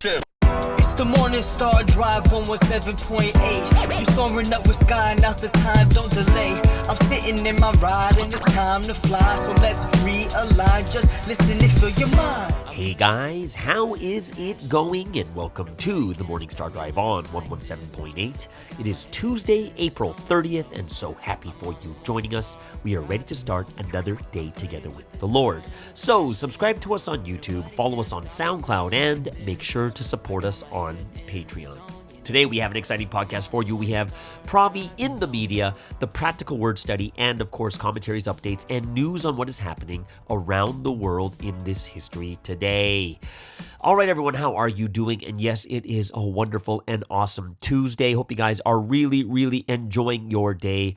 It's the Morning Star Drive 117.8. You soaring up with sky, now's the time, don't delay. I'm sitting in my ride and it's time to fly. So let's realign, just listen and fill your mind. Hey guys, how is it going? And welcome to the Morning Star Drive on 117.8. It is Tuesday, April 30th, and so happy for you joining us. We are ready to start another day together with the Lord. So subscribe to us on YouTube, follow us on SoundCloud, and make sure to support us on Patreon. Today we have an exciting podcast for you. We have Provi in the media, the practical word study, and of course commentaries, updates, and news on what is happening around the world in this history today. All right, everyone, how are you doing? And yes, it is a wonderful and awesome Tuesday. Hope you guys are really enjoying your day.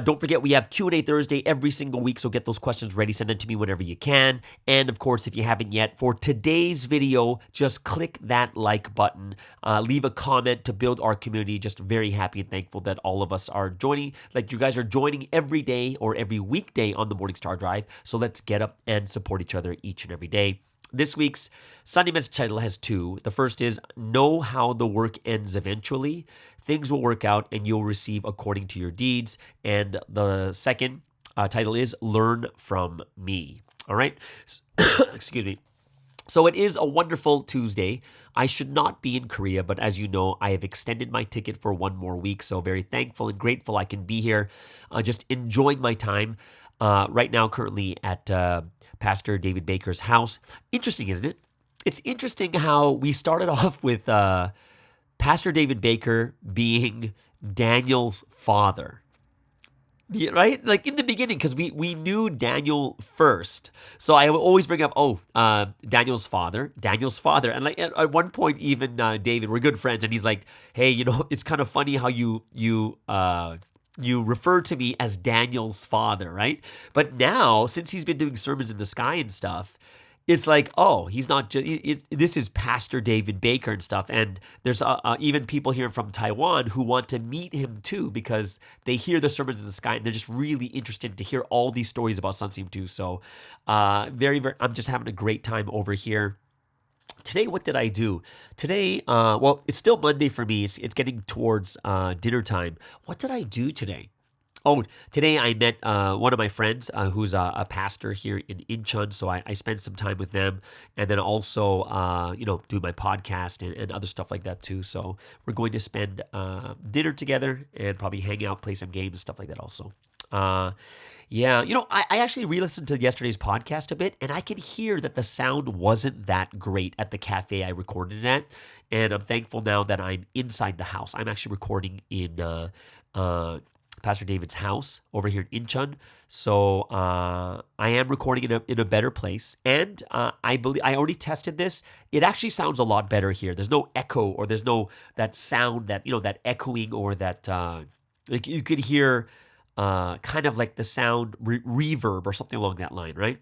Don't forget, we have Q&A Thursday every single week, so get those questions ready. Send them to me whenever you can. And, of course, if you haven't yet, for today's video, just click that like button. Leave a comment to build our community. Just very happy and thankful that all of us are joining. Like, you guys are joining every day or every weekday on the Morning Star Drive. So let's get up and support each other each and every day. This week's Sunday message title has two. The first is, Know How the Work Ends Eventually. Things will work out and you'll receive according to your deeds. And the second title is, Learn from Me. All right? Excuse me. So it is a wonderful Tuesday. I should not be in Korea, but as you know, I have extended my ticket for one more week. So very thankful and grateful I can be here, just enjoying my time. Right now, currently at Pastor David Baker's house. Interesting, isn't it? It's interesting how we started off with Pastor David Baker being Daniel's father. Yeah, right? Like in the beginning, because we knew Daniel first. So I would always bring up, Daniel's father. And like at one point, even David, we're good friends, and he's like, hey, it's kind of funny how you refer to me as Daniel's father, right? But now, since he's been doing sermons in the sky and stuff, it's like, he's not just, this is Pastor David Baker and stuff. And there's even people here from Taiwan who want to meet him too, because they hear the sermons in the sky and they're just really interested to hear all these stories about Sunseam too. So I'm just having a great time over here. Today, what did I do? Today, it's still Monday for me. It's getting towards dinner time. What did I do today? Today I met one of my friends who's a pastor here in Incheon, so I spent some time with them, and then also, do my podcast and other stuff like that too. So we're going to spend dinner together and probably hang out, play some games and stuff like that also. I actually re-listened to yesterday's podcast a bit, and I could hear that the sound wasn't that great at the cafe I recorded it at, and I'm thankful now that I'm inside the house. I'm actually recording in Pastor David's house over here in Incheon, so I am recording in a better place, and I believe I already tested this. It actually sounds a lot better here. There's no echo, or there's no that sound that that echoing, or that like you could hear. Kind of like the sound reverb or something along that line, right?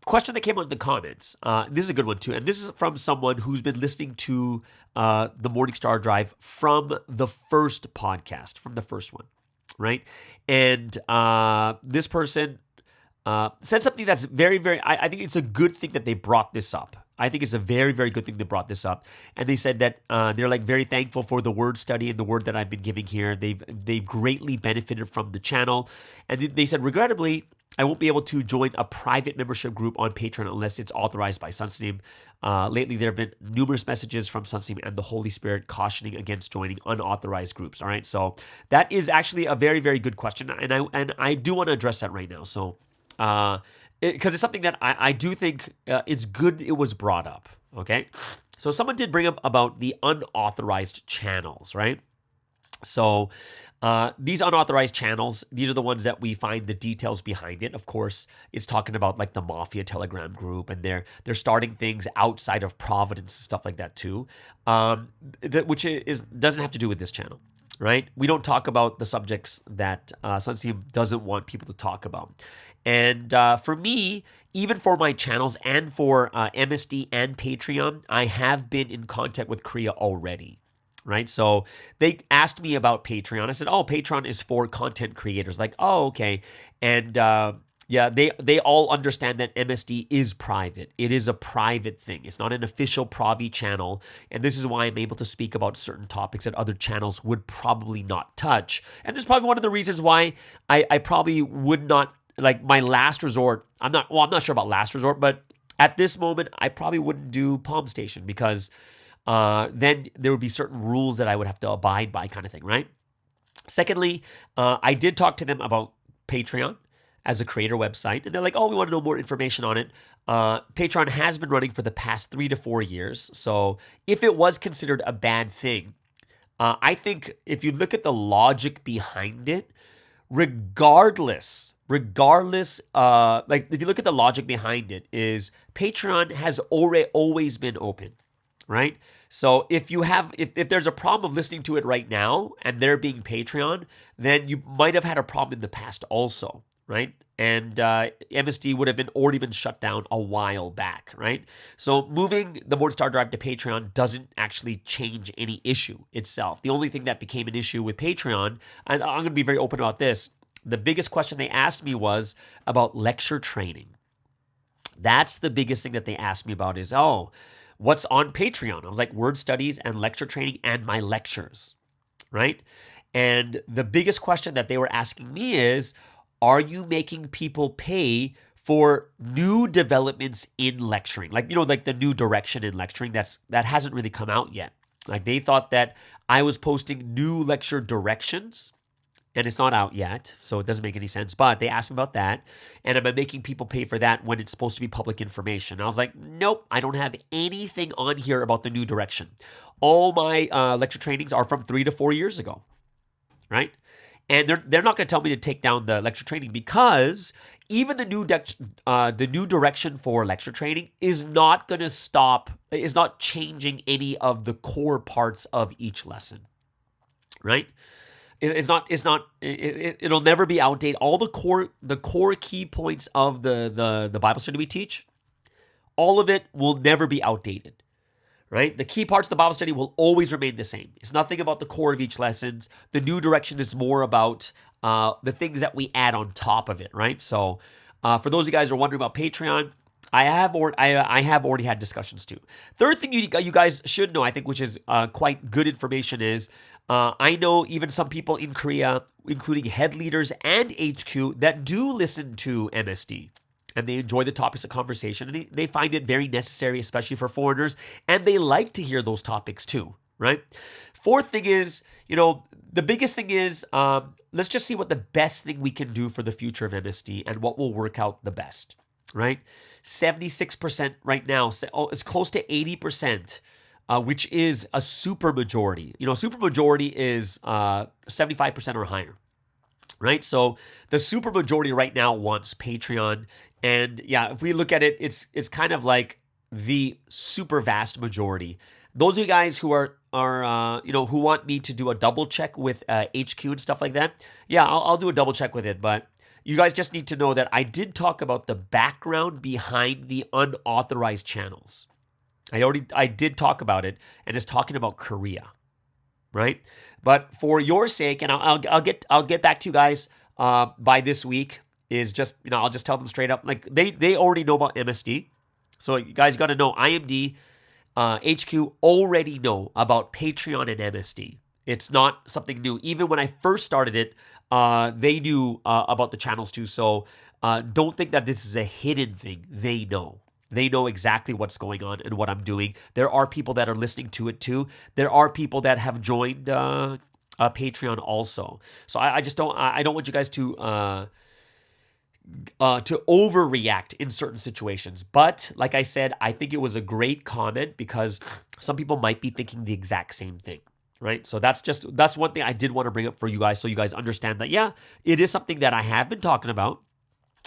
Question that came out in the comments. This is a good one too, and this is from someone who's been listening to the Morning Star Drive from the first podcast, from the first one, right? And this person said something that's very, very. I think it's a good thing that they brought this up. I think it's a very, very good thing they brought this up. And they said that they're like very thankful for the word study and the word that I've been giving here. They've greatly benefited from the channel. And they said, regrettably, I won't be able to join a private membership group on Patreon unless it's authorized by Sunseam. Lately, there have been numerous messages from Sunseam and the Holy Spirit cautioning against joining unauthorized groups. All right, so that is actually a very, very good question. And I do want to address that right now. So, because it's something that I do think it's good it was brought up, okay? So someone did bring up about the unauthorized channels, right? So these unauthorized channels, these are the ones that we find the details behind it. Of course, it's talking about like the Mafia Telegram group, and they're starting things outside of Providence and stuff like that too, which doesn't have to do with this channel, right? We don't talk about the subjects that Sunseam doesn't want people to talk about. And for me, even for my channels and for MSD and Patreon, I have been in contact with Korea already, right? So they asked me about Patreon. I said, Patreon is for content creators. Like, okay. And Yeah, they all understand that MSD is private. It is a private thing. It's not an official Provi channel, and this is why I'm able to speak about certain topics that other channels would probably not touch. And this is probably one of the reasons why I probably would not, like, my last resort. I'm not sure about last resort, but at this moment I probably wouldn't do Palm Station because then there would be certain rules that I would have to abide by, kind of thing, right? Secondly, I did talk to them about Patreon as a creator website, and they're like, oh, we want to know more information on it. Patreon has been running for the past 3 to 4 years, so if it was considered a bad thing, I think if you look at the logic behind it, regardless, like if you look at the logic behind it, is Patreon has always been open, right? So if there's a problem of listening to it right now and there being Patreon, then you might have had a problem in the past also, right? And MSD would have already been shut down a while back, right? So moving the Morning Star Drive to Patreon doesn't actually change any issue itself. The only thing that became an issue with Patreon, and I'm going to be very open about this, the biggest question they asked me was about lecture training. That's the biggest thing that they asked me about is, oh, what's on Patreon? I was like, word studies and lecture training and my lectures, right? And the biggest question that they were asking me is, are you making people pay for new developments in lecturing? Like, like the new direction in lecturing that hasn't really come out yet. Like they thought that I was posting new lecture directions, and it's not out yet, so it doesn't make any sense. But they asked me about that, and am I making people pay for that when it's supposed to be public information? I was like, nope, I don't have anything on here about the new direction. All my lecture trainings are from 3 to 4 years ago, right? And they're not going to tell me to take down the lecture training because even the new direction for lecture training is not going to is not changing any of the core parts of each lesson, right? It'll never be outdated. All the core key points of the Bible study we teach, all of it will never be outdated, right? The key parts of the Bible study will always remain the same. It's nothing about the core of each lessons. The new direction is more about the things that we add on top of it, right? So for those of you guys who are wondering about Patreon, I have already had discussions too. Third thing you guys should know, I think, which is quite good information, is I know even some people in Korea, including head leaders and HQ, that do listen to MSD. And they enjoy the topics of conversation, and they find it very necessary, especially for foreigners, and they like to hear those topics too, right? Fourth thing is, the biggest thing is, let's just see what the best thing we can do for the future of MSD and what will work out the best, right? 76% right now, it's close to 80%, which is a super majority. Super majority is 75% or higher. Right? So the super majority right now wants Patreon. And yeah, if we look at it, it's kind of like the super vast majority. Those of you guys who are who want me to do a double check with HQ and stuff like that, yeah, I'll do a double check with it. But you guys just need to know that I did talk about the background behind the unauthorized channels. I did talk about it, and it's talking about Korea. Right? But for your sake, and I'll get back to you guys by this week, is just, I'll just tell them straight up, like they already know about MSD. So you guys got to know IMD, HQ already know about Patreon and MSD. It's not something new. Even when I first started it, they knew about the channels too. So don't think that this is a hidden thing. They know. They know exactly what's going on and what I'm doing. There are people that are listening to it too. There are people that have joined Patreon also. So I just don't. I don't want you guys to overreact in certain situations. But like I said, I think it was a great comment because some people might be thinking the exact same thing. Right? So that's one thing I did want to bring up for you guys, so you guys understand that, yeah, it is something that I have been talking about.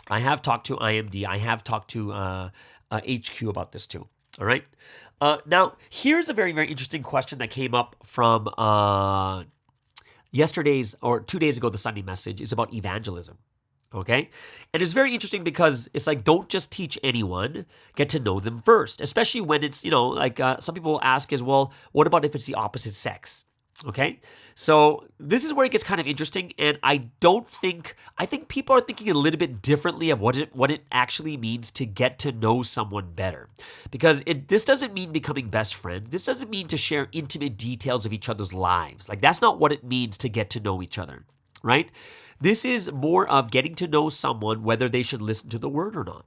I have talked to IMD. I have talked to HQ about this too. All right. Now, here's a very, very interesting question that came up from yesterday's or 2 days ago, the Sunday message is about evangelism. Okay. And it's very interesting because it's like, don't just teach anyone, get to know them first, especially when it's, like some people ask as well, what about if it's the opposite sex? Okay, so this is where it gets kind of interesting, and I think people are thinking a little bit differently of what it actually means to get to know someone better, because this doesn't mean becoming best friends. This doesn't mean to share intimate details of each other's lives. Like, that's not what it means to get to know each other, right? This is more of getting to know someone, whether they should listen to the word or not.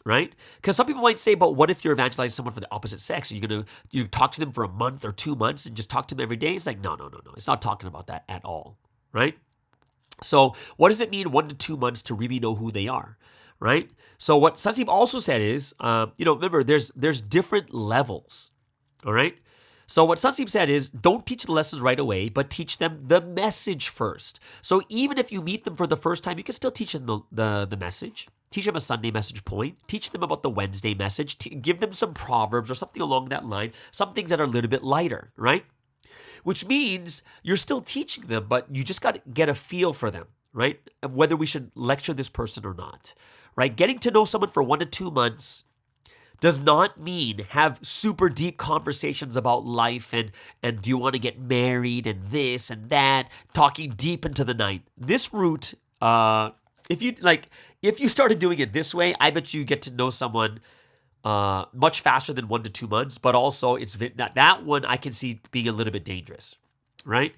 Right? Because some people might say, but what if you're evangelizing someone for the opposite sex? Are you going to talk to them for a month or 2 months and just talk to them every day? It's like, no. It's not talking about that at all, right? So what does it mean 1 to 2 months to really know who they are, right? So what Sandeep also said is, remember, there's different levels, all right? So what Sandeep said is, don't teach the lessons right away, but teach them the message first. So even if you meet them for the first time, you can still teach them the message. Teach them a Sunday message point. Teach them about the Wednesday message. Give them some proverbs or something along that line. Some things that are a little bit lighter, right? Which means you're still teaching them, but you just got to get a feel for them, right? Whether we should lecture this person or not, right? Getting to know someone for 1 to 2 months does not mean have super deep conversations about life and do you want to get married and this and that, talking deep into the night. This route, if you started doing it this way, I bet you get to know someone much faster than 1 to 2 months. But also, that one I can see being a little bit dangerous, right?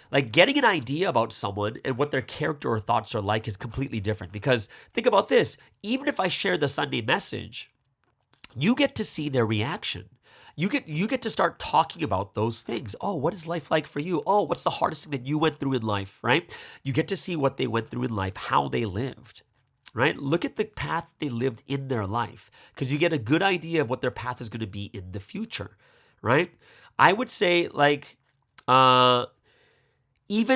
Like, getting an idea about someone and what their character or thoughts are like is completely different. Because think about this: even if I share the Sunday message, you get to see their reaction. You get to start talking about those things. Oh, what is life like for you? Oh, what's the hardest thing that you went through in life, right? You get to see what they went through in life, how they lived, right? Look at the path they lived in their life, because you get a good idea of what their path is going to be in the future, right? I would say, like, even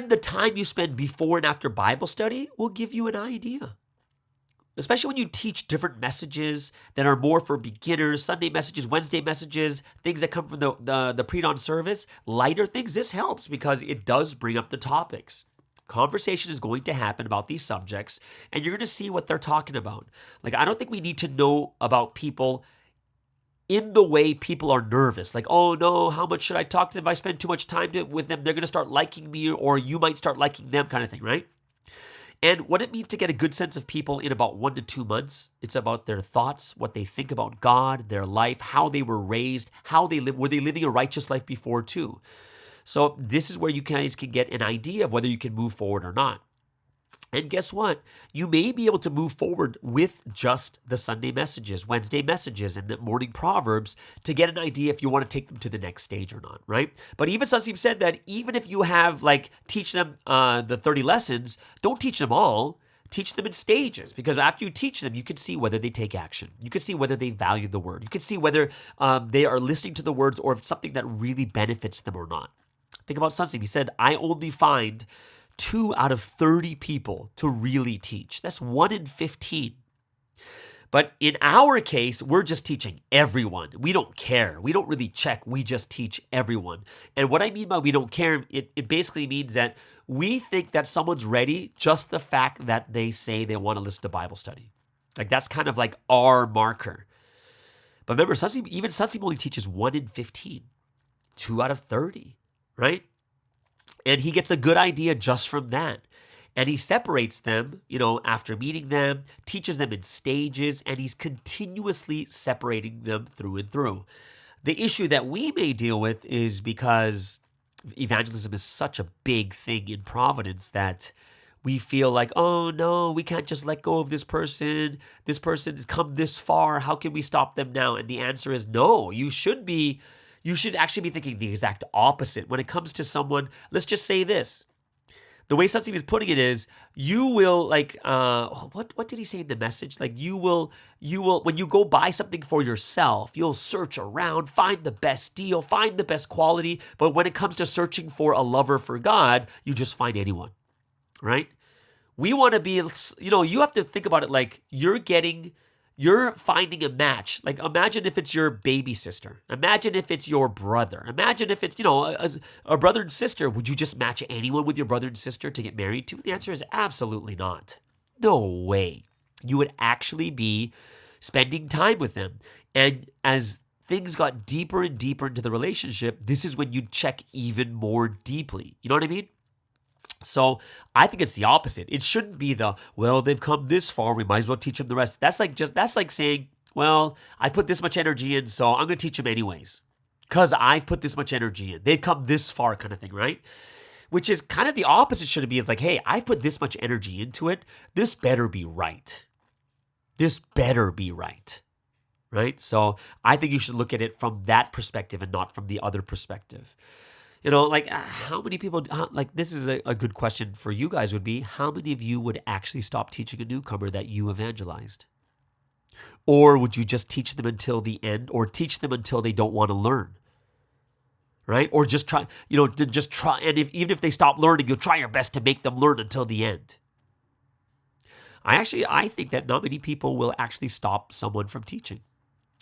the time you spend before and after Bible study will give you an idea. Especially when you teach different messages that are more for beginners, Sunday messages, Wednesday messages, things that come from the pre-dawn service, lighter things. This helps because it does bring up the topics. Conversation is going to happen about these subjects, and you're going to see what they're talking about. Like, I don't think we need to know about people in the way people are nervous. Like, oh no, how much should I talk to them? If I spend too much time with them, they're going to start liking me, or you might start liking them, kind of thing, right? And what it means to get a good sense of people in about 1 to 2 months, it's about their thoughts, what they think about God, their life, how they were raised, how they live. Were they living a righteous life before too? So this is where you guys can get an idea of whether you can move forward or not. And guess what? You may be able to move forward with just the Sunday messages, Wednesday messages, and the morning proverbs to get an idea if you want to take them to the next stage or not, right? But even Sandeep said that even if you have, teach them the 30 lessons, don't teach them all. Teach them in stages, because after you teach them, you can see whether they take action. You can see whether they value the word. You can see whether they are listening to the words or if it's something that really benefits them or not. Think about Sandeep. He said, I only find 2 out of 30 people to really teach. That's 1 in 15. But in our case, we're just teaching everyone. We don't care. We don't really check. We just teach everyone. And what I mean by we don't care, it basically means that we think that someone's ready just the fact that they say they want to listen to Bible study. Like, that's kind of like our marker. But remember, Sandeep only teaches 1 in 15. 2 out of 30, right? And he gets a good idea just from that. And he separates them, after meeting them, teaches them in stages, and he's continuously separating them through and through. The issue that we may deal with is because evangelism is such a big thing in Providence that we feel like, oh no, we can't just let go of this person. This person has come this far. How can we stop them now? And the answer is no. You should actually be thinking the exact opposite. When it comes to someone, let's just say this. The way Sandeep is putting it is, you will what did he say in the message? Like, you will, when you go buy something for yourself, you'll search around, find the best deal, find the best quality. But when it comes to searching for a lover for God, you just find anyone, right? We want to be, you have to think about it like you're finding a match. Like, imagine if it's your baby sister. Imagine if it's your brother. Imagine if it's, a brother and sister. Would you just match anyone with your brother and sister to get married to? The answer is absolutely not. No way. You would actually be spending time with them. And as things got deeper and deeper into the relationship, this is when you check even more deeply. You know what I mean? So I think it's the opposite. It shouldn't be well, they've come this far, we might as well teach them the rest. That's like saying, well, I put this much energy in, so I'm going to teach them anyways. Because I've put this much energy in. They've come this far kind of thing, right? Which is kind of the opposite should it be. It's like, hey, I put this much energy into it. This better be right. This better be right. Right? So I think you should look at it from that perspective and not from the other perspective. Like how many people, like this is a good question for you guys would be, how many of you would actually stop teaching a newcomer that you evangelized? Or would you just teach them until the end, or teach them until they don't want to learn? Right? Or just try, just try. And even if they stop learning, you'll try your best to make them learn until the end. I think that not many people will actually stop someone from teaching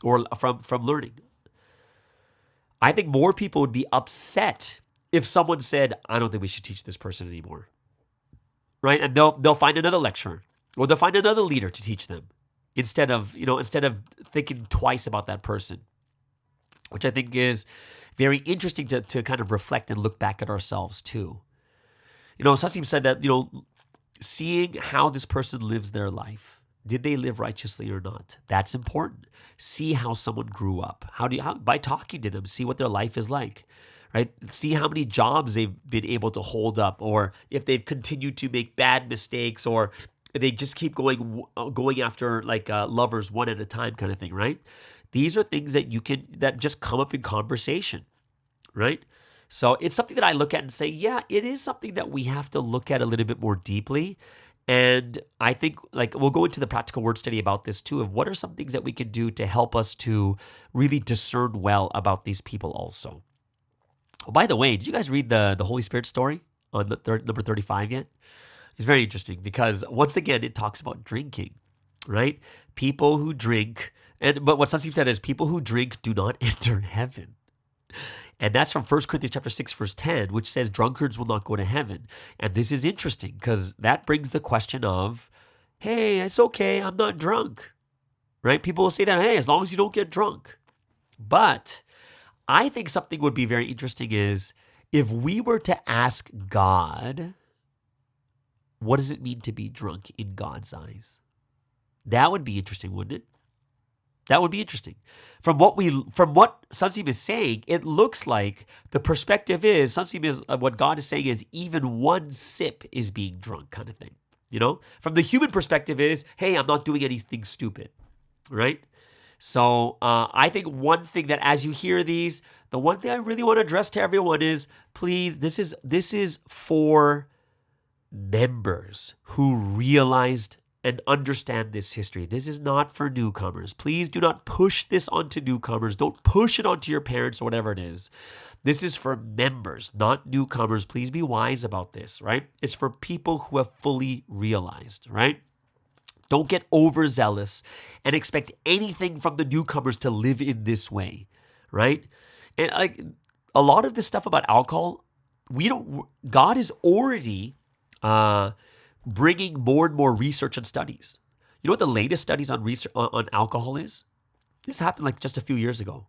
or from learning. I think more people would be upset if someone said, I don't think we should teach this person anymore. Right? And they'll find another lecturer, or they'll find another leader to teach them instead of thinking twice about that person, which I think is very interesting to kind of reflect and look back at ourselves too. Sasim said that, seeing how this person lives their life. Did they live righteously or not? That's important. See how someone grew up. By talking to them, see what their life is like, right? See how many jobs they've been able to hold up, or if they've continued to make bad mistakes, or they just keep going after like lovers one at a time kind of thing, right? These are things that just come up in conversation, right? So it's something that I look at and say, yeah, it is something that we have to look at a little bit more deeply. And I think we'll go into the practical word study about this too, of what are some things that we can do to help us to really discern well about these people also. Oh, by the way, did you guys read the Holy Spirit story on number 35 yet? It's very interesting because once again, it talks about drinking, right? People who drink, but what Sanseem said is people who drink do not enter heaven. And that's from 1 Corinthians chapter 6, verse 10, which says drunkards will not go to heaven. And this is interesting because that brings the question of, hey, it's okay, I'm not drunk, right? People will say that, hey, as long as you don't get drunk. But I think something would be very interesting is if we were to ask God, what does it mean to be drunk in God's eyes? That would be interesting, wouldn't it? That would be interesting. From what Sanseem is saying, it looks like the perspective is, Sanseem is, what God is saying is even one sip is being drunk kind of thing. From the human perspective is, hey, I'm not doing anything stupid, right? So I think one thing that as you hear these, the one thing I really want to address to everyone is, please, this is for members who realized and understand this history. This is not for newcomers. Please do not push this onto newcomers. Don't push it onto your parents or whatever it is. This is for members, not newcomers. Please be wise about this, right? It's for people who have fully realized, right? Don't get overzealous and expect anything from the newcomers to live in this way, right? And a lot of this stuff about alcohol, God is already bringing more and more research and studies. You know what the latest studies on research on alcohol is? This happened just a few years ago.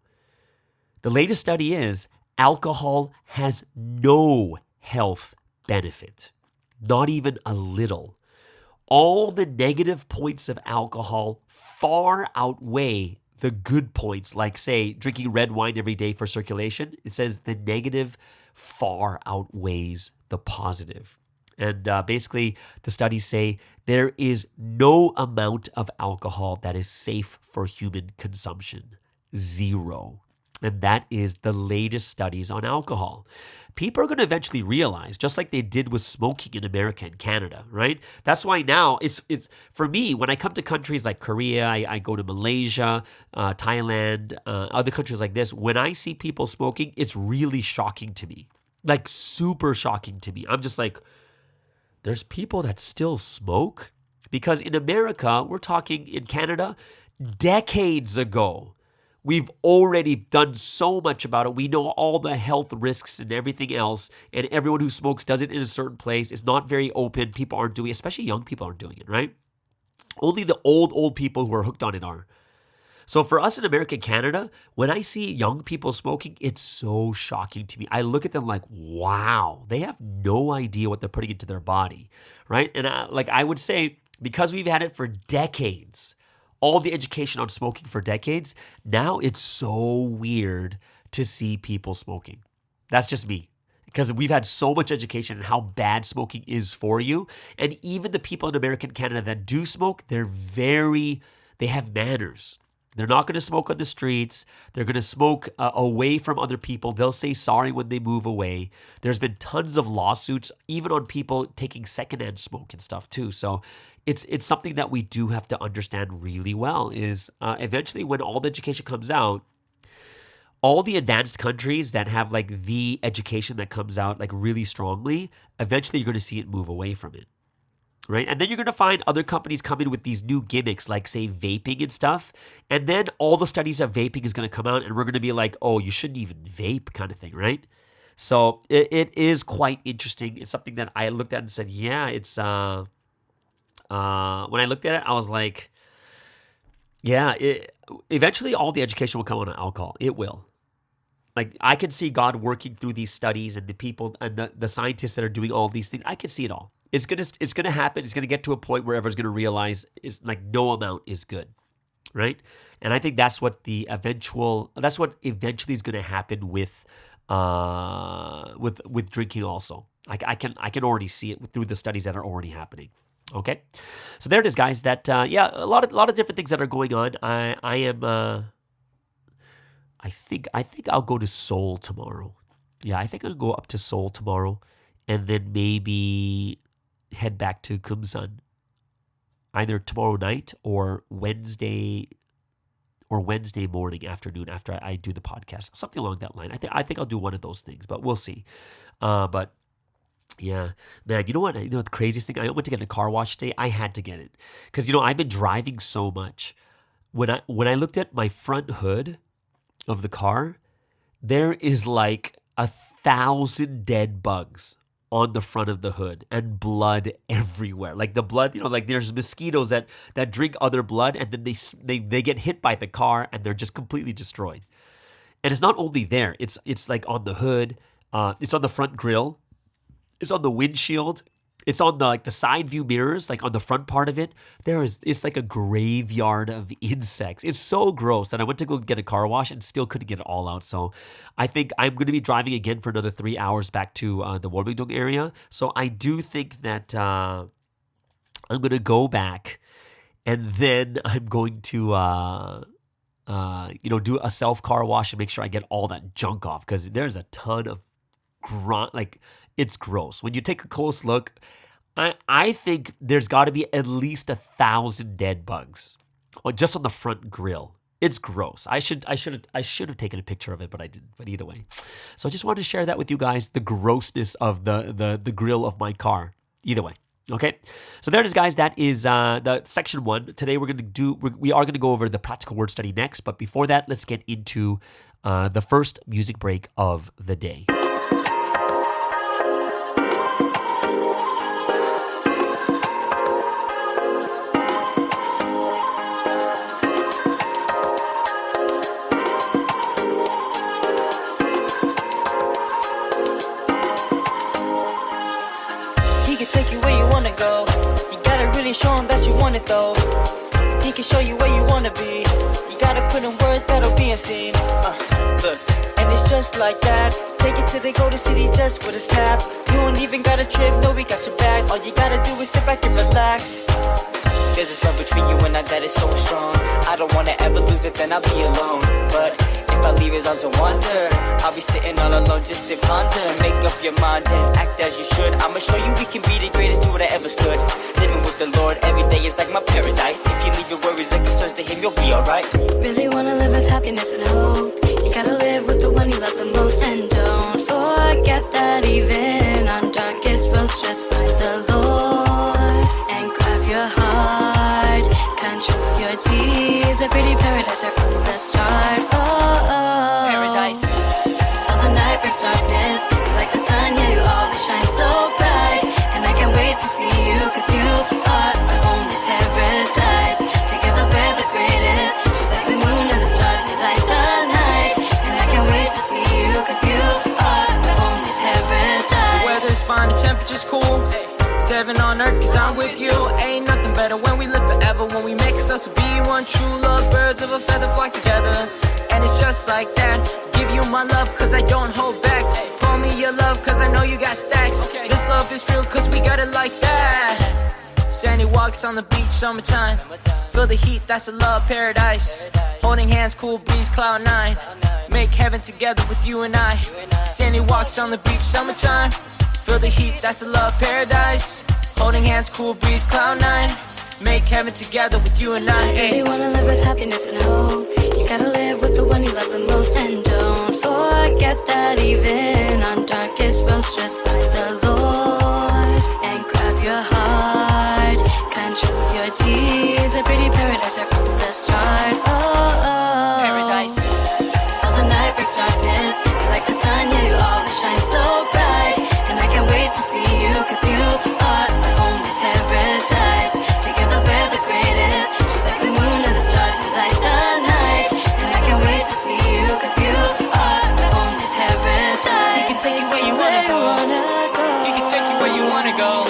The latest study is alcohol has no health benefit, not even a little. All the negative points of alcohol far outweigh the good points, like say drinking red wine every day for circulation. It says the negative far outweighs the positive. And basically, the studies say there is no amount of alcohol that is safe for human consumption. Zero. And that is the latest studies on alcohol. People are going to eventually realize, just like they did with smoking in America and Canada, right? That's why now it's for me, when I come to countries like Korea, I go to Malaysia, Thailand, other countries like this, when I see people smoking, it's really shocking to me. Like super shocking to me. I'm just like, there's people that still smoke? Because in America, we're talking in Canada, decades ago, we've already done so much about it. We know all the health risks and everything else. And everyone who smokes does it in a certain place. It's not very open. People aren't doing it, especially young people aren't doing it, right? Only the old people who are hooked on it are. So for us in America and Canada, when I see young people smoking, it's so shocking to me. I look at them like, wow, they have no idea what they're putting into their body, right? And I would say, because we've had it for decades, all the education on smoking for decades, now it's so weird to see people smoking. That's just me. Because we've had so much education on how bad smoking is for you. And even the people in America and Canada that do smoke, they have manners. They're not going to smoke on the streets. They're going to smoke away from other people. They'll say sorry when they move away. There's been tons of lawsuits, even on people taking secondhand smoke and stuff too. So it's something that we do have to understand really well is eventually when all the education comes out, all the advanced countries that have like the education that comes out like really strongly, eventually you're going to see it move away from it. Right? And then you're going to find other companies come in with these new gimmicks like, say, vaping and stuff. And then all the studies of vaping is going to come out and we're going to be like, oh, you shouldn't even vape kind of thing, right? So it is quite interesting. It's something that I looked at and said, yeah, it's... when I looked at it, I was like, yeah, eventually all the education will come on alcohol. It will. Like, I can see God working through these studies and the people and the scientists that are doing all these things. I can see it all. It's gonna happen. It's gonna get to a point where everyone's gonna realize is like no amount is good, right? And I think that's what eventually is gonna happen with drinking also. I can already see it through the studies that are already happening. Okay, so there it is, guys. That a lot of different things that are going on. I think I'll go to Seoul tomorrow. Yeah, I think I'll go up to Seoul tomorrow, and then maybe head back to Kumsan either tomorrow night or Wednesday morning afternoon after I do the podcast, something along that line. I think I'll do one of those things, but we'll see. But yeah, man, you know what? You know the craziest thing? I went to get a car wash today. I had to get it because I've been driving so much. When I looked at my front hood of the car, there is like 1,000 dead bugs on the front of the hood and blood everywhere. Like the blood, like there's mosquitoes that drink other blood and then they get hit by the car and they're just completely destroyed. And it's not only there, it's like on the hood, it's on the front grille, it's on the windshield, it's on the side view mirrors, like on the front part of it. It's like a graveyard of insects. It's so gross that I went to go get a car wash and still couldn't get it all out. So I think I'm going to be driving again for another 3 hours back to the Wolmingdong area. So I do think that I'm going to go back and then I'm going to do a self car wash and make sure I get all that junk off because there's a ton of it's gross. When you take a close look, I think there's got to be at least 1,000 dead bugs just on the front grill. It's gross. I should have taken a picture of it, but I didn't. But either way, so I just wanted to share that with you guys, the grossness of the grill of my car. Either way. Okay, so there it is, guys. That is the section 1. Today we are going to go over the practical word study next. But before that, let's get into the first music break of the day. Show him that you want it though. He can show you where you wanna be. You gotta put in work that'll be unseen. Look, and it's just like that. Take it to the golden city just with a snap. You don't even got a trip, no, we got your back. All you gotta do is sit back and relax. There's this love between you and I that is so strong. I don't wanna ever lose it, then I'll be alone. But if I leave his arms a wander, I'll be sitting all alone just to ponder. Make up your mind and act as you should. I'ma show you we can be the greatest duo that ever stood. Living with the Lord every day is like my paradise. If you leave your worries and concerns to him, you'll be alright. Really wanna live with happiness and hope. You gotta live with the one you love the most. And don't forget that even on darkest roads, just find the Lord and grab your heart. Control your deeds. A pretty paradise right from the start. Paradise. All the night brings darkness. You're like the sun, yeah, you always shine so bright. And I can't wait to see you, cause you are my only paradise. Together we're the greatest, just like the moon just cool. 7 on earth, cause I'm with you. Ain't nothing better when we live forever. When we make us to be one true love. Birds of a feather flock together. And it's just like that. Give you my love, cause I don't hold back. Call me your love, cause I know you got stacks. This love is real, cause we got it like that. Sandy walks on the beach, summertime. Feel the heat, that's a love paradise. Holding hands, cool breeze, cloud 9. Make heaven together with you and I. Sandy walks on the beach, summertime. Feel the heat, that's a love paradise. Holding hands, cool breeze, cloud 9. Make heaven together with you and I. Really wanna live with happiness and hope. You gotta live with the one you love the most. And don't forget that even on darkest roads, just find the Lord and grab your heart. Control your tears. A pretty paradise right from the start. Oh. Paradise. All the night brings darkness. You're like the sun, yeah, you always shine so bright. And I can't wait to see you, cause you are my only paradise. Together we're the greatest. Just like the moon and the stars, we light the night. And I can't wait to see you, cause you are my only paradise. He can take you where you wanna go. He can take you where you wanna go.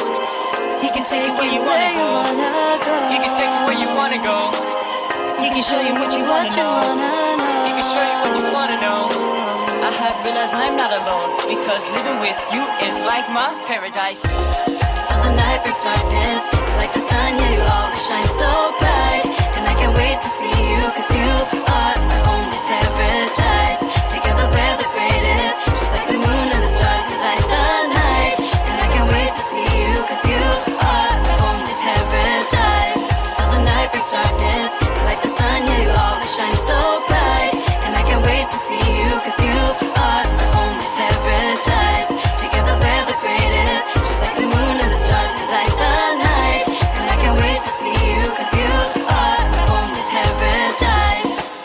He can take you where you wanna go. He can take you where you wanna go. He can show you what you wanna know. He can show you what you wanna know. I have realized I'm not alone, because living with you is like my paradise. All the night brings darkness. You're like the sun, yeah, you always shine so bright. And I can't wait to see you, cause you are my only paradise. Together we're the greatest. Just like the moon and the stars, we light the night. And I can't wait to see you, cause you are my only paradise. All the night brings darkness. You're like the sun, yeah, you always shine so bright. And I can't wait to see you, cause you are my only paradise. Together we're the greatest. Just like the moon and the stars, we light the night. And I can't wait to see you, cause you are my only paradise.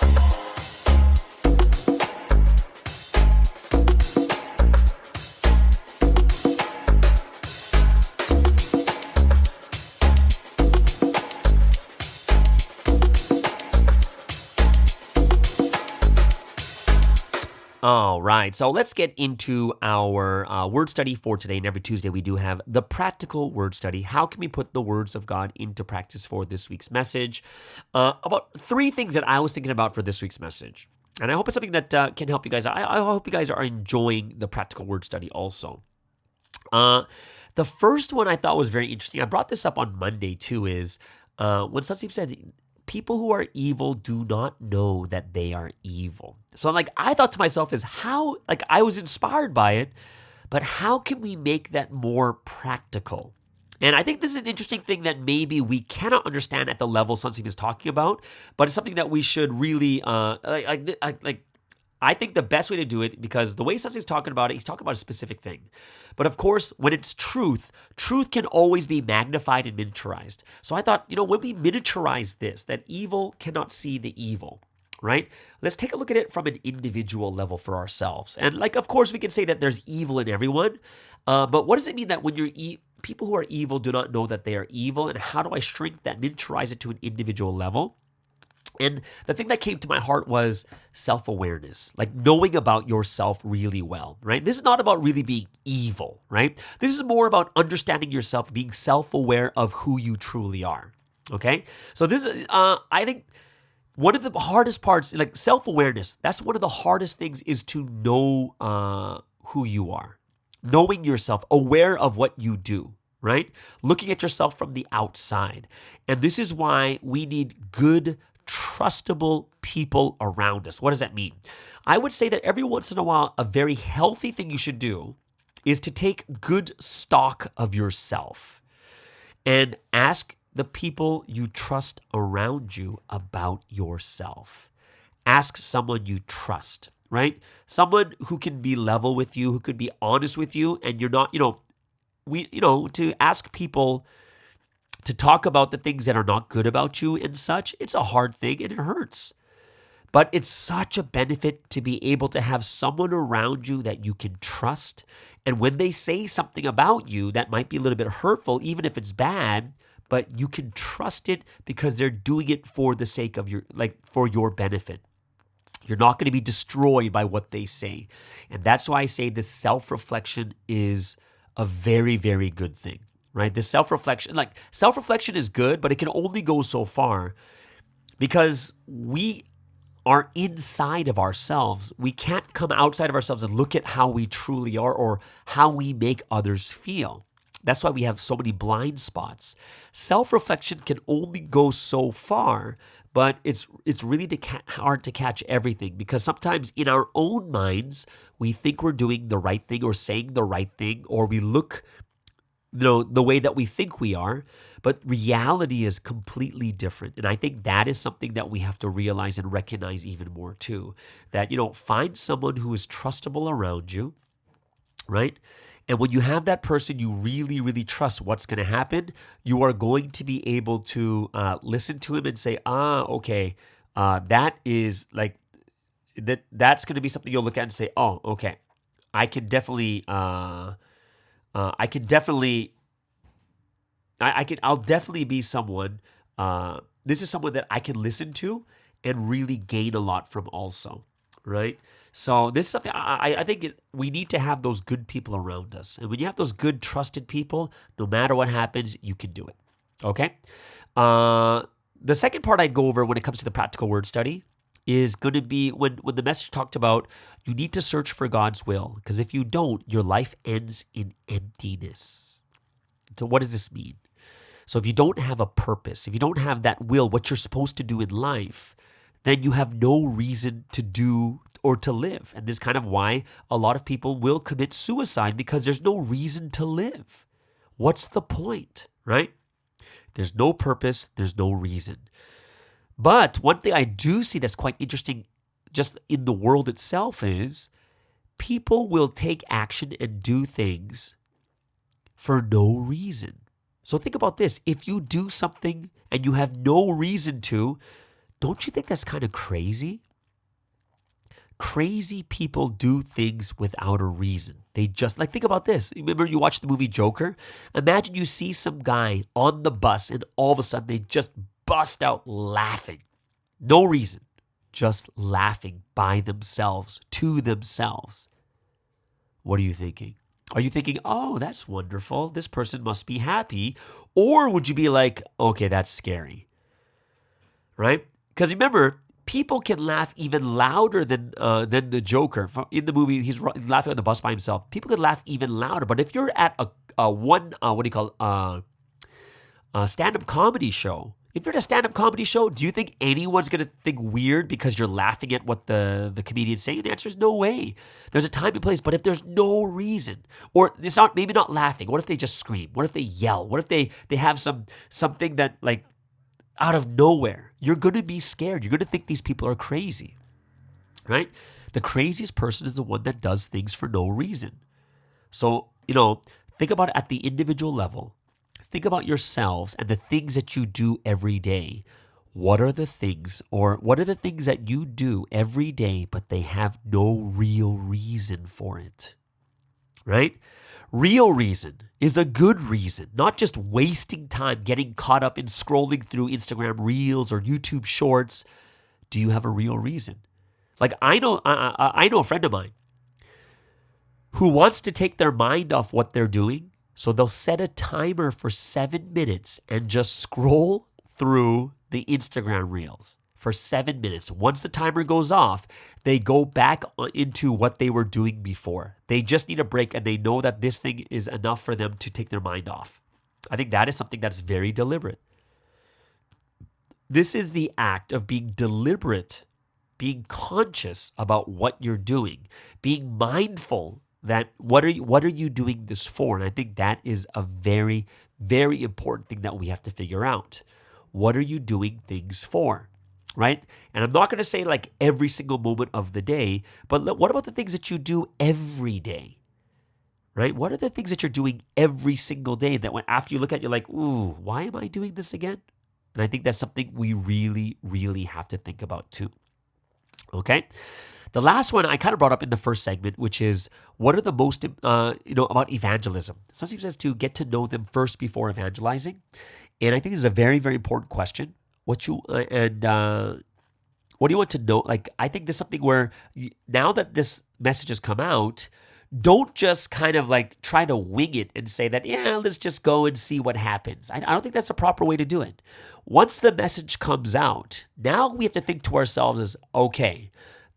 All right, so let's get into our word study for today. And every Tuesday we do have the practical word study. How can we put the words of God into practice for this week's message? About 3 things that I was thinking about for this week's message. And I hope it's something that can help you guys. I hope you guys are enjoying the practical word study also. The first one I thought was very interesting. I brought this up on Monday too, is when Sandeep said, people who are evil do not know that they are evil. So I thought to myself is how, I was inspired by it, but how can we make that more practical? And I think this is an interesting thing that maybe we cannot understand at the level Sandeep is talking about, but it's something that we should really, I think the best way to do it, because the way Sandeep's talking about it, he's talking about a specific thing. But of course, when it's truth can always be magnified and miniaturized. So I thought, when we miniaturize this, that evil cannot see the evil, right? Let's take a look at it from an individual level for ourselves. And of course, we can say that there's evil in everyone. But what does it mean that when people who are evil do not know that they are evil? And how do I shrink that, miniaturize it to an individual level? And the thing that came to my heart was self-awareness, knowing about yourself really well, right? This is not about really being evil, right? This is more about understanding yourself, being self-aware of who you truly are, okay? So this is, I think, one of the hardest parts, self-awareness, that's one of the hardest things, is to know who you are, knowing yourself, aware of what you do, right? Looking at yourself from the outside. And this is why we need good, trustable people around us. What does that mean? I would say that every once in a while, a very healthy thing you should do is to take good stock of yourself and ask the people you trust around you about yourself. Ask someone you trust, right? Someone who can be level with you, who could be honest with you, and you're not, to ask people to talk about the things that are not good about you and such, it's a hard thing and it hurts. But it's such a benefit to be able to have someone around you that you can trust. And when they say something about you that might be a little bit hurtful, even if it's bad, but you can trust it because they're doing it for the sake of for your benefit. You're not going to be destroyed by what they say. And that's why I say this self-reflection is a very, very good thing, right? This self-reflection is good, but it can only go so far because we are inside of ourselves. We can't come outside of ourselves and look at how we truly are or how we make others feel. That's why we have so many blind spots. Self-reflection can only go so far, but it's really hard to catch everything because sometimes in our own minds, we think we're doing the right thing or saying the right thing, or we look the way that we think we are, but reality is completely different. And I think that is something that we have to realize and recognize even more too. That, find someone who is trustable around you, right? And when you have that person you really, really trust, what's going to happen? You are going to be able to listen to him and say, okay, that is like, that's going to be something you'll look at and say, oh, okay, I'll definitely be someone, this is someone that I can listen to and really gain a lot from also, right? So this is something I think we need to have those good people around us. And when you have those good, trusted people, no matter what happens, you can do it, okay? The second part I'd go over when it comes to the practical word study is going to be when the message talked about you need to search for God's will, because if you don't, your life ends in emptiness. So what does this mean? So if you don't have a purpose, if you don't have that will, what you're supposed to do in life, then you have no reason to do or to live. And this is kind of why a lot of people will commit suicide, because there's no reason to live. What's the point, right? There's no purpose, there's no reason. But one thing I do see that's quite interesting just in the world itself is people will take action and do things for no reason. So think about this. If you do something and you have no reason to, don't you think that's kind of crazy? Crazy people do things without a reason. They just, think about this. Remember you watched the movie Joker? Imagine you see some guy on the bus and all of a sudden they just bust out laughing. No reason. Just laughing by themselves, to themselves. What are you thinking? Are you thinking, oh, that's wonderful, this person must be happy? Or would you be like, okay, that's scary, right? Because remember, people can laugh even louder than the Joker. In the movie, he's laughing on the bus by himself. People can laugh even louder. But if you're at a stand-up comedy show, if you're at a stand-up comedy show, do you think anyone's going to think weird because you're laughing at what the comedian's saying? The answer is no way. There's a time and place, but if there's no reason, or it's not, maybe not laughing, what if they just scream? What if they yell? What if they have something that out of nowhere? You're going to be scared. You're going to think these people are crazy, right? The craziest person is the one that does things for no reason. So, think about it at the individual level. Think about yourselves and the things that you do every day. What are the things that you do every day, but they have no real reason for it, right? Real reason is a good reason, not just wasting time getting caught up in scrolling through Instagram Reels or YouTube Shorts. Do you have a real reason? I know a friend of mine who wants to take their mind off what they're doing. So they'll set a timer for 7 minutes and just scroll through the Instagram Reels for 7 minutes. Once the timer goes off, they go back into what they were doing before. They just need a break, and they know that this thing is enough for them to take their mind off. I think that is something that's very deliberate. This is the act of being deliberate, being conscious about what you're doing, being mindful that what are you doing this for? And I think that is a very, very important thing that we have to figure out. What are you doing things for, right? And I'm not going to say every single moment of the day, but what about the things that you do every day, right? What are the things that you're doing every single day that after you look at it, you're like, ooh, why am I doing this again? And I think that's something we really, really have to think about too, okay? The last one I kind of brought up in the first segment, which is what are the most, about evangelism. Sometimes says to get to know them first before evangelizing. And I think this is a very, very important question. What do you want to know? I think this is something where now that this message has come out, Don't just kind of like try to wing it and say that, yeah, let's just go and see what happens. I don't think that's a proper way to do it. Once the message comes out, now we have to think to ourselves as, okay,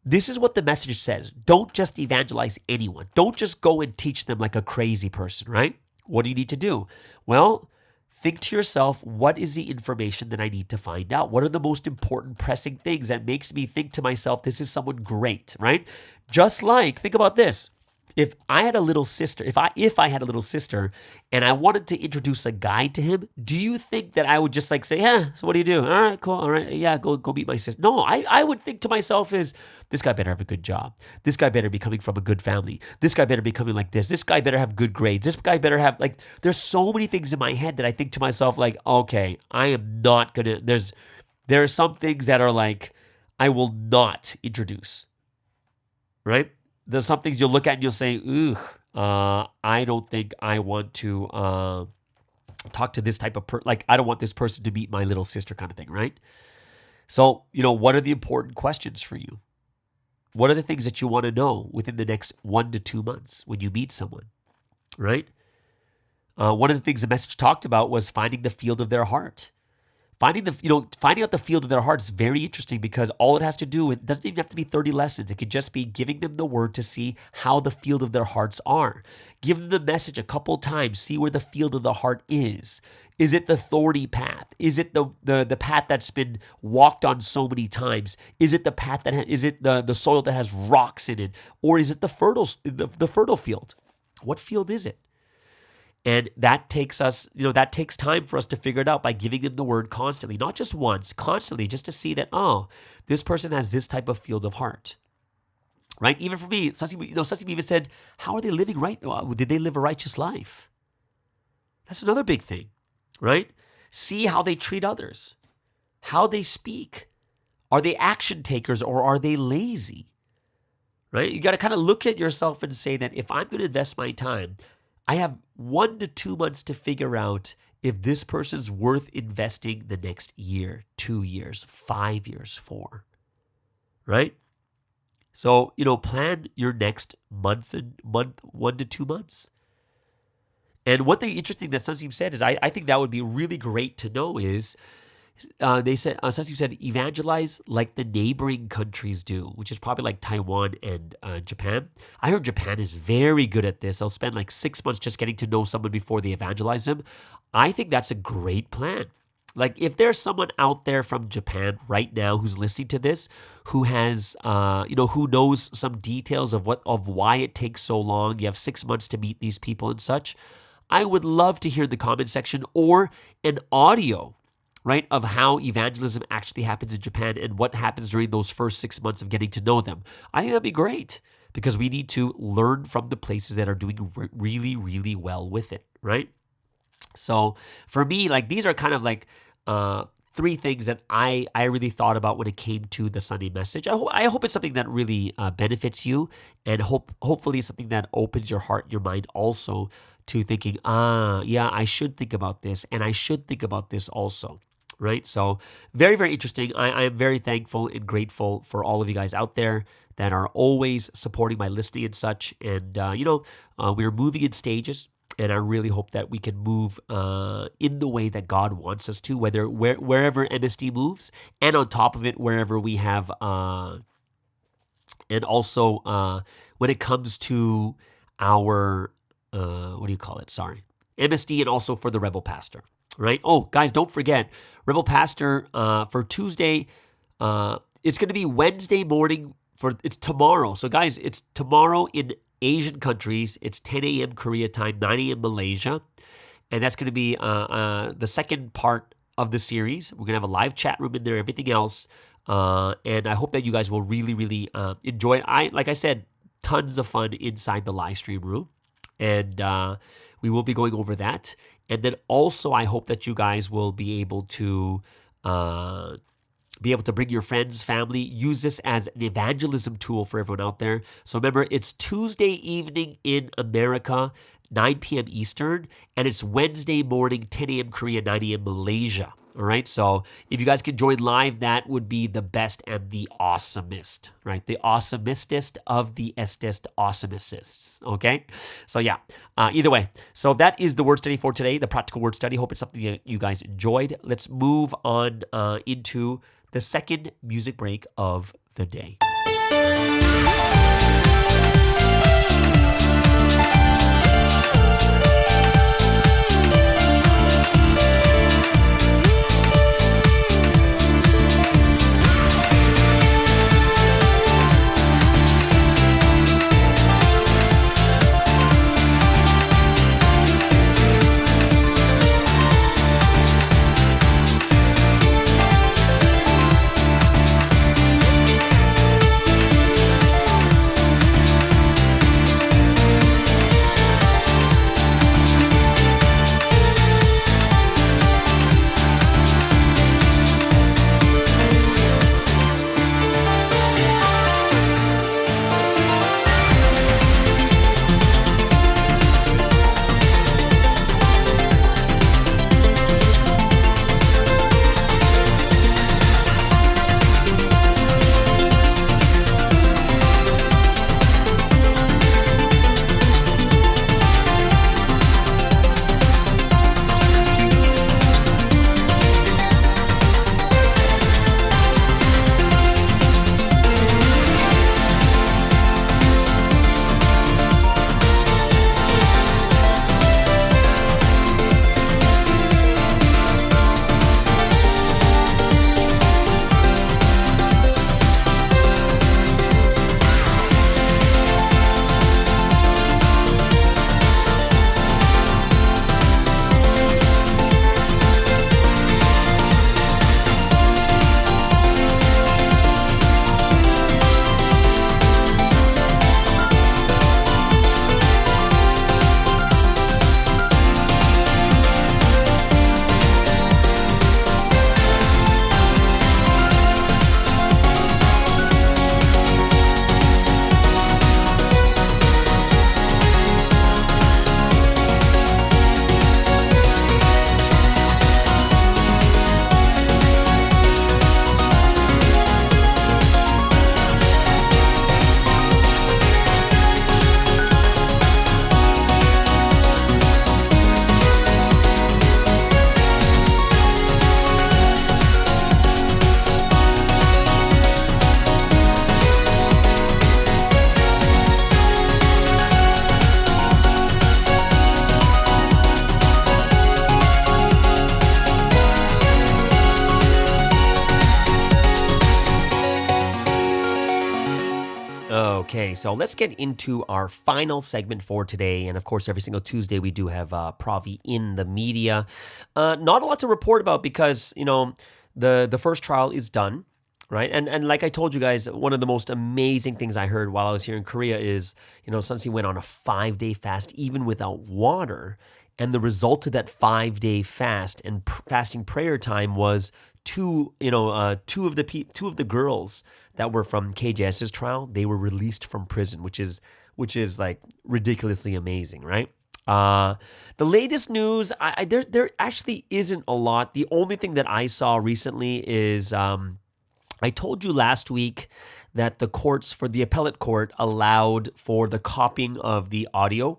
this is what the message says. Don't just evangelize anyone. Don't just go and teach them like a crazy person, right? What do you need to do? Well, think to yourself, what is the information that I need to find out? What are the most important pressing things that makes me think to myself, this is someone great, right? Just like, think about this. If I had a little sister, if I had a little sister and I wanted to introduce a guy to him, do you think that I would just like say, yeah, so what do you do? All right, cool. All right. Yeah, go meet my sister. No, I would think to myself is, this guy better have a good job. This guy better be coming from a good family. This guy better be coming like this. This guy better have good grades. This guy better have like, there's so many things in my head that I think to myself like, okay, I am not going to, there are some things that are like, I will not introduce, right? There's some things you'll look at and you'll say, I don't think I want to talk to this type of person. Like, I don't want this person to meet my little sister kind of thing, right? So, what are the important questions for you? What are the things that you want to know within the next 1 to 2 months when you meet someone, right? One of the things the message talked about was finding the field of their heart. Finding out the field of their heart is very interesting because all it has to do, it doesn't even have to be 30 lessons. It could just be giving them the word to see how the field of their hearts are. Give them the message a couple times, see where the field of the heart is. Is it the thorny path? Is it the path that's been walked on so many times? Is it the path is it the soil that has rocks in it? Or is it the fertile field? What field is it? And that takes time for us to figure it out by giving them the word constantly, not just once, constantly, just to see that, oh, this person has this type of field of heart, right? Even for me, Sasim even said, how are they living right? Did they live a righteous life? That's another big thing, right? See how they treat others, how they speak. Are they action takers or are they lazy, right? You got to kind of look at yourself and say that if I'm going to invest my time, I have 1 to 2 months to figure out if this person's worth investing the next year, 2 years, 5 years for, right? So, plan your next month, 1 to 2 months. And one thing interesting that Sunseem said is I think that would be really great to know is Sunseem said evangelize like the neighboring countries do, which is probably like Taiwan and Japan. I heard Japan is very good at this. They'll spend like 6 months just getting to know someone before they evangelize them. I think that's a great plan. Like if there's someone out there from Japan right now who's listening to this, who has, who knows some details of why it takes so long, you have 6 months to meet these people and such, I would love to hear in the comment section or an audio, right, of how evangelism actually happens in Japan and what happens during those first 6 months of getting to know them. I think that'd be great because we need to learn from the places that are doing really, really well with it, right? So for me, like these are kind of like 3 things that I really thought about when it came to the Sunday message. I hope it's something that really benefits you and hopefully it's something that opens your heart and your mind also to thinking, yeah, I should think about this and I should think about this also. Right? So very, very interesting. I am very thankful and grateful for all of you guys out there that are always supporting my listening and such. And, we're moving in stages and I really hope that we can move in the way that God wants us to, wherever MSD moves and on top of it, wherever we have, and also when it comes to our, MSD and also for the Rebel Pastor. Right? Oh, guys, don't forget, Rebel Pastor for Tuesday, it's going to be Wednesday morning, it's tomorrow. So guys, it's tomorrow in Asian countries. It's 10 a.m. Korea time, 9 a.m. Malaysia. And that's going to be the second part of the series. We're going to have a live chat room in there, everything else. And I hope that you guys will really, really enjoy it. Like I said, tons of fun inside the live stream room. And we will be going over that. And then also, I hope that you guys will be able to bring your friends, family, use this as an evangelism tool for everyone out there. So remember, it's Tuesday evening in America, 9 p.m. Eastern, and it's Wednesday morning, 10 a.m. Korea, 9 a.m. Malaysia. All right, so if you guys could join live, that would be the best and the awesomest, right? The awesomestest of the estest awesomestists, okay? So yeah, either way. So that is the word study for today, the practical word study. Hope it's something that you guys enjoyed. Let's move on into the second music break of the day. Okay, so let's get into our final segment for today. And of course, every single Tuesday we do have Provi in the media. Not a lot to report about because, the first trial is done, right? And like I told you guys, one of the most amazing things I heard while I was here in Korea is, Sunsi went on a 5-day fast even without water. And the result of that 5-day fast and fasting prayer time was two of the girls that were from KJS's trial, they were released from prison, which is like ridiculously amazing, right? The latest news, there actually isn't a lot. The only thing that I saw recently is I told you last week that the courts for the appellate court allowed for the copying of the audio,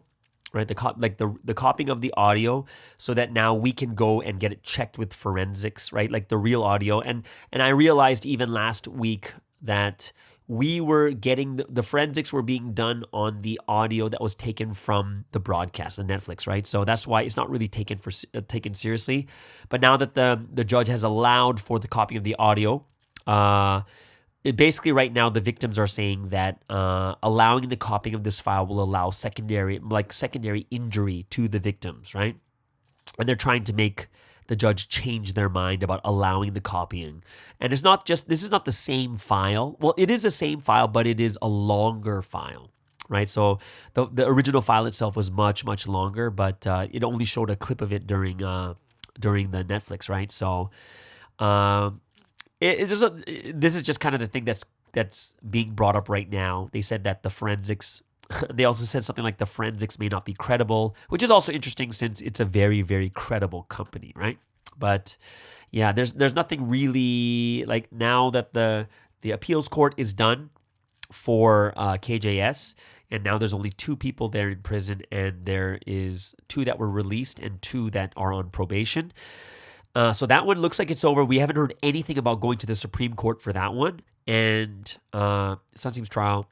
right? The copying of the audio, so that now we can go and get it checked with forensics, right? Like the real audio. And I realized even last week that we were getting the forensics were being done on the audio that was taken from the broadcast, the Netflix, right? So that's why it's not really taken seriously. But now that the judge has allowed for the copying of the audio, basically right now the victims are saying that allowing the copying of this file will allow secondary injury to the victims, right? And they're trying to make the judge change their mind about allowing the copying. And this is not the same file. Well, it is the same file, but it is a longer file, right? So the original file itself was much, much longer, but it only showed a clip of it during the Netflix, right? So this is just kind of the thing that's being brought up right now. They said that the forensics, they also said something like the forensics may not be credible, which is also interesting since it's a very, very credible company, right? But yeah, there's nothing really, like, now that the appeals court is done for KJS, and now there's only 2 people there in prison, and there is 2 that were released and 2 that are on probation. So that one looks like it's over. We haven't heard anything about going to the Supreme Court for that one. And Sunseam's trial,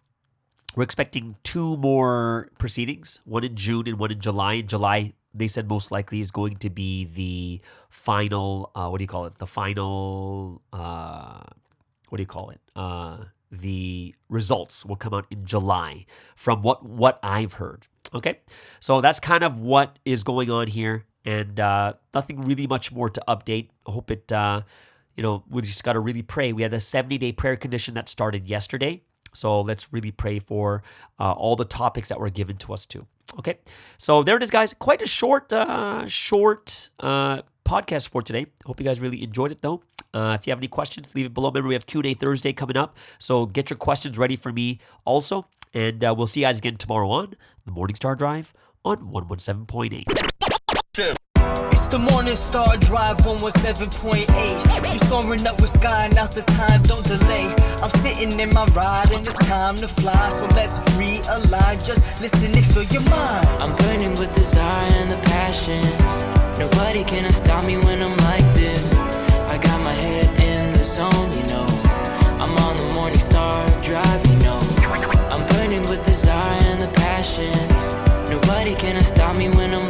we're expecting 2 more proceedings, one in June and one in July. In July, they said most likely is going to be the final, the results will come out in July from what I've heard. Okay, so that's kind of what is going on here, and nothing really much more to update. I hope it, we just got to really pray. We had a 70-day prayer condition that started yesterday, so let's really pray for all the topics that were given to us too. Okay, so there it is, guys. Quite a short podcast for today. Hope you guys really enjoyed it, though. If you have any questions, leave it below. Remember, we have Q&A Thursday coming up, so get your questions ready for me also. And we'll see you guys again tomorrow on the Morning Star Drive on 117.8. It's the Morning Star Drive 117.8. You soaring up with sky, now's the time, don't delay. I'm sitting in my ride and it's time to fly. So let's realign, just listen and fill your mind. I'm burning with desire and the passion. Nobody can stop me when I'm like this. I got my head in the zone, you know. I'm on the Morning Star Drive, you know. I'm burning with desire and the passion. Nobody can stop me when I'm